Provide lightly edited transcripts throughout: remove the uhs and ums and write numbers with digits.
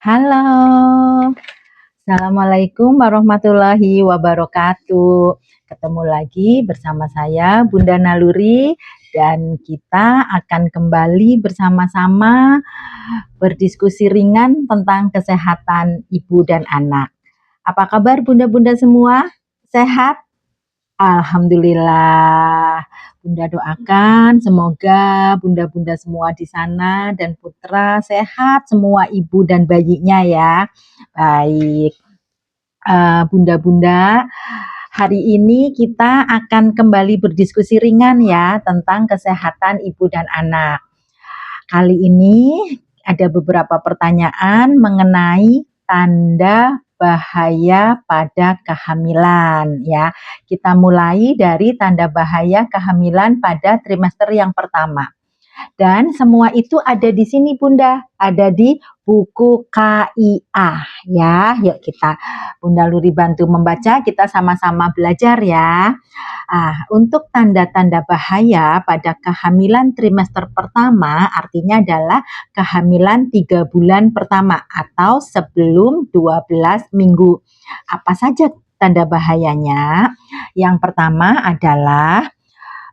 Halo, Assalamualaikum warahmatullahi wabarakatuh. Ketemu lagi bersama saya Bunda Naluri dan kita akan kembali bersama-sama berdiskusi ringan tentang kesehatan ibu dan anak. Apa kabar bunda-bunda semua? Sehat? Alhamdulillah. Bunda doakan semoga bunda-bunda semua di sana dan putra sehat semua ibu dan bayinya ya. Baik, bunda-bunda, hari ini kita akan kembali berdiskusi ringan ya tentang kesehatan ibu dan anak. Kali ini ada beberapa pertanyaan mengenai tanda bahaya pada kehamilan ya. Kita mulai dari tanda bahaya kehamilan pada trimester yang pertama. Dan semua itu ada di sini Bunda, ada di buku KIA ya. Yuk kita Bunda Luri bantu membaca, kita sama-sama belajar ya. Untuk tanda-tanda bahaya pada kehamilan trimester pertama artinya adalah kehamilan 3 bulan pertama atau sebelum 12 minggu. Apa saja tanda bahayanya? Yang pertama adalah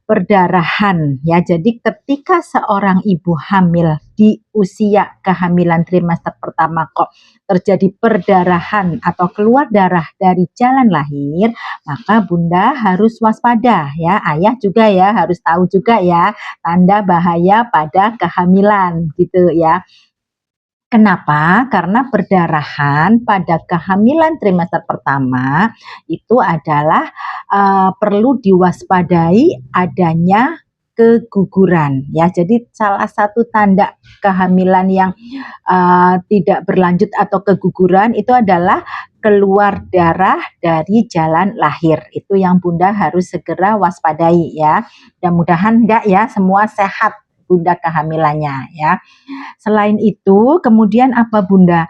perdarahan ya. Jadi ketika seorang ibu hamil di usia kehamilan trimester pertama kok terjadi perdarahan atau keluar darah dari jalan lahir, maka Bunda harus waspada ya. Ayah juga ya harus tahu juga ya tanda bahaya pada kehamilan gitu ya. Kenapa? Karena perdarahan pada kehamilan trimester pertama itu adalah perlu diwaspadai adanya keguguran ya. Jadi salah satu tanda kehamilan yang tidak berlanjut atau keguguran itu adalah keluar darah dari jalan lahir. Itu yang Bunda harus segera waspadai ya. Mudah-mudahan enggak ya, semua sehat Bunda kehamilannya ya. Selain itu, kemudian apa Bunda?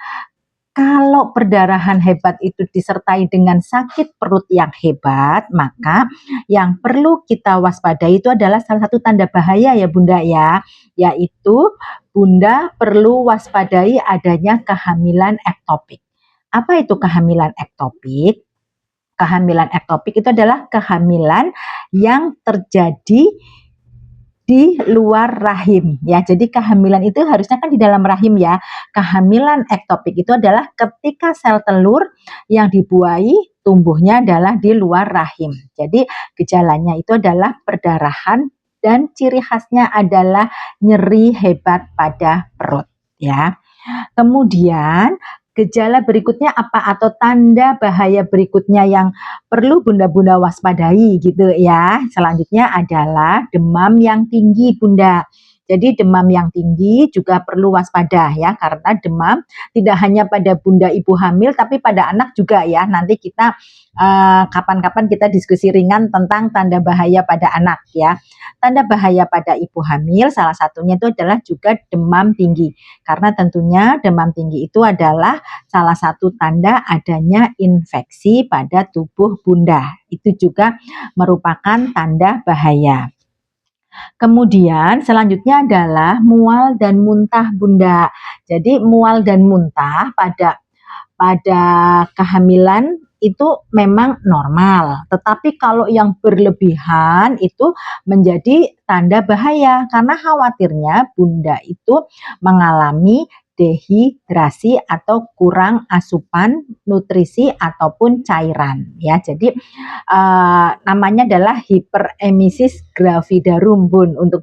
Kalau perdarahan hebat itu disertai dengan sakit perut yang hebat, maka yang perlu kita waspadai itu adalah salah satu tanda bahaya ya Bunda ya, yaitu Bunda perlu waspadai adanya kehamilan ektopik. Apa itu kehamilan ektopik? Kehamilan ektopik itu adalah kehamilan yang terjadi di luar rahim ya. Jadi kehamilan itu harusnya kan di dalam rahim ya. Kehamilan ektopik itu adalah ketika sel telur yang dibuahi tumbuhnya adalah di luar rahim. Jadi gejalanya itu adalah perdarahan dan ciri khasnya adalah nyeri hebat pada perut ya. Kemudian gejala berikutnya apa atau tanda bahaya berikutnya yang perlu bunda-bunda waspadai gitu ya. Selanjutnya adalah demam yang tinggi Bunda. Jadi demam yang tinggi juga perlu waspada ya, karena demam tidak hanya pada bunda ibu hamil tapi pada anak juga ya. Nanti kita kapan-kapan kita diskusi ringan tentang tanda bahaya pada anak ya. Tanda bahaya pada ibu hamil salah satunya itu adalah juga demam tinggi. Karena tentunya demam tinggi itu adalah salah satu tanda adanya infeksi pada tubuh bunda. Itu juga merupakan tanda bahaya. Kemudian selanjutnya adalah mual dan muntah Bunda. Jadi mual dan muntah pada kehamilan itu memang normal, tetapi kalau yang berlebihan itu menjadi tanda bahaya karena khawatirnya bunda itu mengalami dehidrasi atau kurang asupan nutrisi ataupun cairan ya. Jadi namanya adalah hiperemesis gravidarum Bun untuk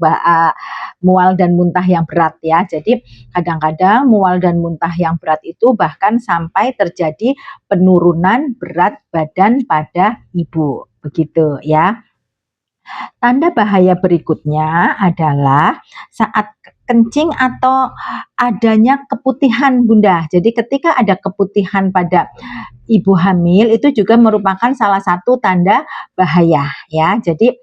mual dan muntah yang berat ya. Jadi kadang-kadang mual dan muntah yang berat itu bahkan sampai terjadi penurunan berat badan pada ibu. Begitu ya. Tanda bahaya berikutnya adalah saat kencing atau adanya keputihan Bunda. Jadi ketika ada keputihan pada ibu hamil itu juga merupakan salah satu tanda bahaya ya. Jadi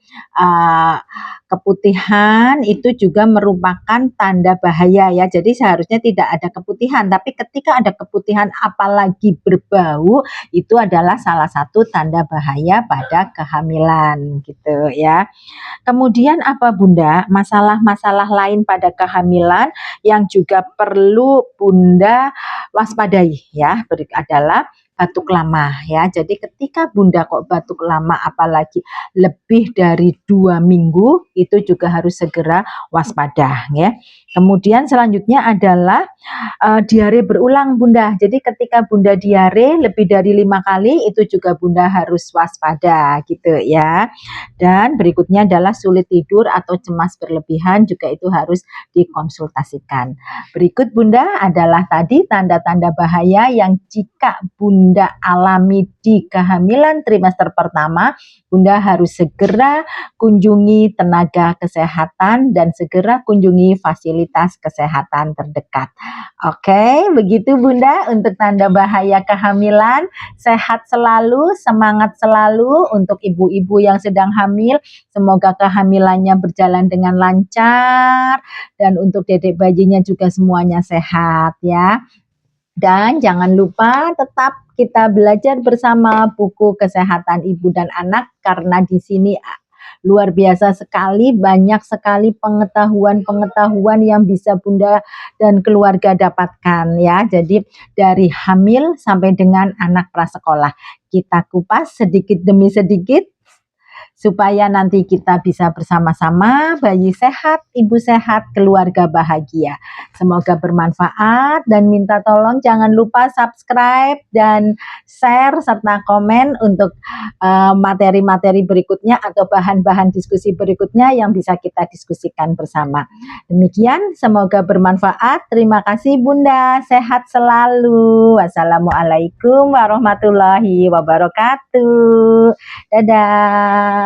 keputihan itu juga merupakan tanda bahaya ya. Jadi seharusnya tidak ada keputihan, tapi ketika ada keputihan apalagi berbau itu adalah salah satu tanda bahaya pada kehamilan gitu ya. Kemudian apa Bunda? Masalah-masalah lain pada kehamilan yang juga perlu Bunda waspadai ya, adalah batuk lama ya. Jadi ketika Bunda kok batuk lama apalagi lebih dari 2 minggu itu juga harus segera waspada ya. Kemudian selanjutnya adalah diare berulang Bunda. Jadi ketika Bunda diare lebih dari 5 kali itu juga Bunda harus waspada gitu ya. Dan berikutnya adalah sulit tidur atau cemas berlebihan juga itu harus dikonsultasikan. Berikut Bunda adalah tadi tanda-tanda bahaya yang jika Bunda alami di kehamilan trimester pertama, Bunda harus segera kunjungi tenaga kesehatan dan segera kunjungi fasilitas kesehatan terdekat. Oke, begitu Bunda untuk tanda bahaya kehamilan. Sehat selalu, semangat selalu untuk ibu-ibu yang sedang hamil. Semoga kehamilannya berjalan dengan lancar dan untuk dedek bayinya juga semuanya sehat ya. Dan jangan lupa tetap kita belajar bersama buku kesehatan ibu dan anak karena di sini luar biasa sekali, banyak sekali pengetahuan-pengetahuan yang bisa Bunda dan keluarga dapatkan ya. Jadi dari hamil sampai dengan anak prasekolah kita kupas sedikit demi sedikit supaya nanti kita bisa bersama-sama, bayi sehat, ibu sehat, keluarga bahagia. Semoga bermanfaat dan minta tolong jangan lupa subscribe dan share serta komen untuk materi-materi berikutnya atau bahan-bahan diskusi berikutnya yang bisa kita diskusikan bersama. Demikian, semoga bermanfaat. Terima kasih Bunda, sehat selalu. Wassalamualaikum warahmatullahi wabarakatuh. Dadah.